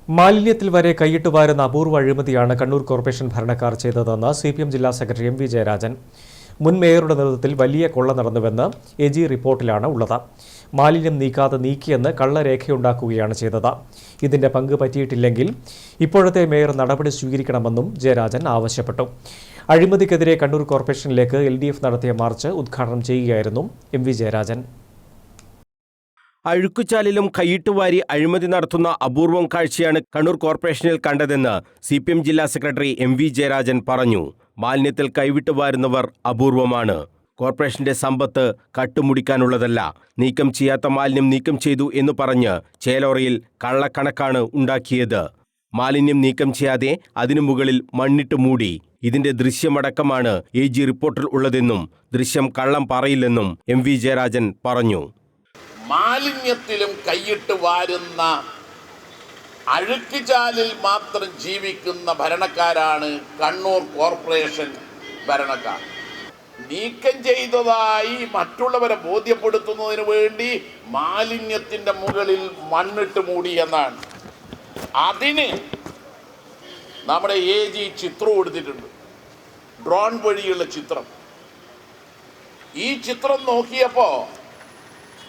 മാലിന്യത്തിൽ വരെ കൈയിട്ട് വാരുന്ന അപൂർവ അഴിമതിയാണ് കണ്ണൂർ കോർപ്പറേഷൻ ഭരണക്കാർ ചെയ്തതെന്ന് CPM ജില്ലാ സെക്രട്ടറി MV ജയരാജൻ. മുൻ മേയറുടെ നേതൃത്വത്തിൽ വലിയ കൊള്ള നടന്നുവെന്ന് AG റിപ്പോർട്ടിലാണ് ഉള്ളത്. മാലിന്യം നീക്കാതെ നീക്കിയെന്ന് കള്ളരേഖയുണ്ടാക്കുകയാണ് ചെയ്തത്. ഇതിന്റെ പങ്ക് പറ്റിയിട്ടില്ലെങ്കിൽ ഇപ്പോഴത്തെ മേയർ നടപടി സ്വീകരിക്കണമെന്നും ജയരാജൻ ആവശ്യപ്പെട്ടു. അഴിമതിക്കെതിരെ കണ്ണൂർ കോർപ്പറേഷനിലേക്ക് LDF നടത്തിയ മാർച്ച് ഉദ്ഘാടനം ചെയ്യുകയായിരുന്നു MV ജയരാജൻ. അഴുക്കുചാലിലും കൈയിട്ടുവാരി അഴിമതി നടത്തുന്ന അപൂർവം കാഴ്ചയാണ് കണ്ണൂർ കോർപ്പറേഷനിൽ കണ്ടതെന്ന് CPM ജില്ലാ സെക്രട്ടറി MV ജയരാജൻ പറഞ്ഞു. മാലിന്യത്തിൽ കൈവിട്ട് വാരുന്നവർ അപൂർവമാണ്. കോർപ്പറേഷന്റെ സമ്പത്ത് കട്ടുമുടിക്കാനുള്ളതല്ല. നീക്കം ചെയ്യാത്ത മാലിന്യം നീക്കം ചെയ്തു എന്ന് പറഞ്ഞ് ചേലോറയിൽ കള്ളക്കണക്കാണ് ഉണ്ടാക്കിയത്. മാലിന്യം നീക്കം ചെയ്യാതെ അതിനു മുകളിൽ മണ്ണിട്ട് മൂടി. ഇതിന്റെ ദൃശ്യമടക്കമാണ് AG റിപ്പോർട്ടിൽ ഉള്ളതെന്നും ദൃശ്യം കള്ളം പറയില്ലെന്നും MV ജയരാജൻ പറഞ്ഞു. മാലിന്യത്തിലും കൈയിട്ട് വാരുന്ന അഴുക്കുചാലിൽ മാത്രം ജീവിക്കുന്ന ഭരണക്കാരാണ് കണ്ണൂർ കോർപ്പറേഷൻ ഭരണക്കാർ. നീക്കം ചെയ്തതായി മറ്റുള്ളവരെ ബോധ്യപ്പെടുത്തുന്നതിന് വേണ്ടി മാലിന്യത്തിൻ്റെ മുകളിൽ മണ്ണിട്ട് മൂടി എന്നാണ്. അതിന് നമ്മുടെ AG ചിത്രം കൊടുത്തിട്ടുണ്ട്, ഡ്രോൺ വഴിയുള്ള ചിത്രം. ഈ ചിത്രം നോക്കിയപ്പോൾ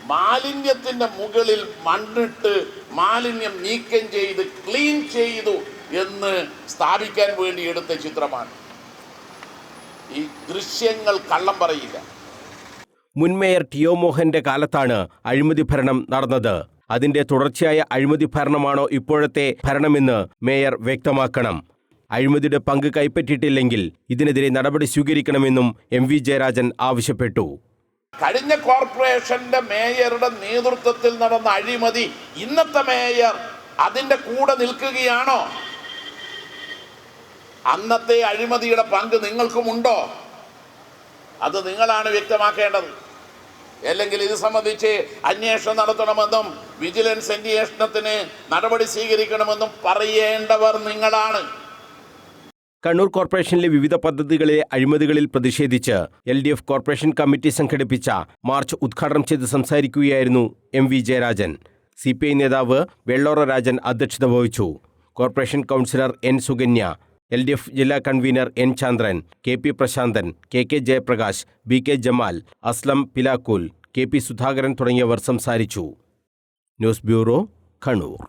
മാലിന്യത്തിൻ്റെ മുകളിൽ മണ്ണിട്ട് മാലിന്യം നീക്കം ചെയ്ത് ക്ലീൻ ചെയ്തു എന്ന് സ്ഥാപിക്കാൻ വേണ്ടി എടുത്ത ചിത്രമാണ്. ഈ ദൃശ്യങ്ങൾ കള്ളം പറയില്ല. മുൻ മേയർ TO മോഹന്റെ കാലത്താണ് അഴിമതി ഭരണം നടന്നത്. അതിന്റെ തുടർച്ചയായ അഴിമതി ഭരണമാണോ ഇപ്പോഴത്തെ ഭരണമെന്ന് മേയർ വ്യക്തമാക്കണം. അഴിമതിയുടെ പങ്ക് കൈപ്പറ്റിയിട്ടില്ലെങ്കിൽ ഇതിനെതിരെ നടപടി സ്വീകരിക്കണമെന്നും MV ജയരാജൻ ആവശ്യപ്പെട്ടു. കഴിഞ്ഞ കോർപ്പറേഷന്റെ മേയറുടെ നേതൃത്വത്തിൽ നടന്ന അഴിമതി ഇന്നത്തെ മേയർ അതിൻ്റെ കൂടെ നിൽക്കുകയാണോ? അന്നത്തെ അഴിമതിയുടെ പങ്ക് നിങ്ങൾക്കുമുണ്ടോ? അത് നിങ്ങളാണ് വ്യക്തമാക്കേണ്ടത്. അല്ലെങ്കിൽ ഇത് സംബന്ധിച്ച് അന്വേഷണം നടത്തണമെന്നും വിജിലൻസ് അന്വേഷണത്തിന് നടപടി സ്വീകരിക്കണമെന്നും പറയേണ്ടവർ നിങ്ങളാണ്. കണ്ണൂർ കോർപ്പറേഷനിലെ വിവിധ പദ്ധതികളിലെ അഴിമതികളിൽ പ്രതിഷേധിച്ച് LDF കോർപ്പറേഷൻ കമ്മിറ്റി സംഘടിപ്പിച്ച മാർച്ച് ഉദ്ഘാടനം ചെയ്ത് സംസാരിക്കുകയായിരുന്നു MV ജയരാജൻ. CPI നേതാവ് വെള്ളോറ രാജൻ അധ്യക്ഷത വഹിച്ചു. Corporation councillor N Sukanya, LDF ജില്ലാ convener N Chandran, KP Prashanthan, KK Jayaprakash, BK Jamal, Aslam Pilakkool, KP Sudhakaran തുടങ്ങിയവർ സംസാരിച്ചു. News bureau, Kannur.